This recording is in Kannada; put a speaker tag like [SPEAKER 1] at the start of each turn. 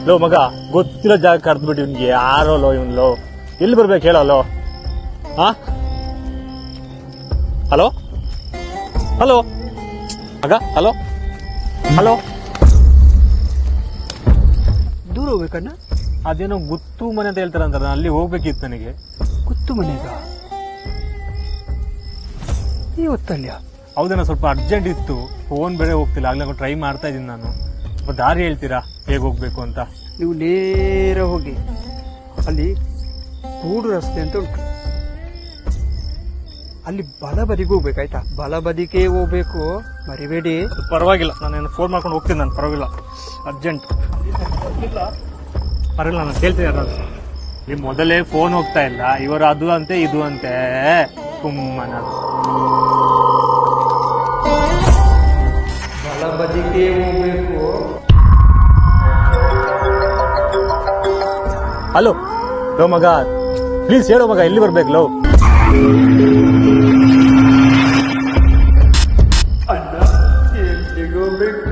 [SPEAKER 1] ಲೋ ಮಗ ಗೊತ್ತಿರೋ ಜಾಗ ಕರ್ದ್ಬಿಟ್ಟು ಇವ್ನಿಗೆ ಯಾರೋಲೋ ಇವನ್ಲೋ ಎಲ್ಲಿ ಬರ್ಬೇಕು ಹೇಳೋಲೋ ಹಾ ಹಲೋ ಹಲೋ ಮಗ ಹಲೋ ಹಲೋ
[SPEAKER 2] ದೂರ ಹೋಗ್ಬೇಕಣ್ಣ.
[SPEAKER 1] ಅದೇನೋ ಗುತ್ತು ಮನೆ ಅಂತ ಹೇಳ್ತಾರಂತಾರ ಅಲ್ಲಿ ಹೋಗ್ಬೇಕಿತ್ತು ನನಗೆ.
[SPEAKER 2] ಗುತ್ತು ಮನೆಗ ಈ ಹೊತ್ತಲ್ಯ?
[SPEAKER 1] ಹೌದೇನೋ ಸ್ವಲ್ಪ ಅರ್ಜೆಂಟ್ ಇತ್ತು, ಫೋನ್ ಬೇರೆ ಹೋಗ್ತಿಲ್ಲ, ಆಗ್ಲೇ ಟ್ರೈ ಮಾಡ್ತಾ ಇದ್ದೀನಿ ನಾನು. ಸ್ವಲ್ಪ ದಾರಿ ಹೇಳ್ತೀರಾ ಹೇಗೆ ಹೋಗ್ಬೇಕು ಅಂತ?
[SPEAKER 2] ನೀವು ನೇರ ಹೋಗಿ ಅಲ್ಲಿ ಕೂಡು ರಸ್ತೆ ಅಂತ ಉಂಟು, ಅಲ್ಲಿ ಬಲ ಬದಿಗೆ ಹೋಗ್ಬೇಕಾಯ್ತಾ? ಬಲ ಬದಿಗೆ ಹೋಗ್ಬೇಕು, ಮರಿಬೇಡಿ.
[SPEAKER 1] ಪರವಾಗಿಲ್ಲ, ನಾನೇನು ಫೋನ್ ಮಾಡ್ಕೊಂಡು ಹೋಗ್ತೀನಿ ನಾನು, ಪರವಾಗಿಲ್ಲ, ಅರ್ಜೆಂಟ್ ಪರವಾಗಿಲ್ಲ, ನಾನು ಕೇಳ್ತೀನಿ ಯಾರು. ಈ ಮೊದಲೇ ಫೋನ್ ಹೋಗ್ತಾ ಇಲ್ಲ, ಇವರು ಅದು ಅಂತೆ ಇದು ಅಂತೆ ಸುಮ್ಮನ.
[SPEAKER 2] ಬಲ ಬದಿಗೆ ಹೋಗ್ಬೇಕು.
[SPEAKER 1] ಹಲೋ ಲೋ ಮಗ, ಪ್ಲೀಸ್ ಹೇಳೋ ಮಗ, ಎಲ್ಲಿ ಬರ್ಬೇಕು ಲೋ?
[SPEAKER 2] ಅಣ್ಣ ಎಲ್ಲಿಗೆ ಹೋಗ್ಬೇಕು?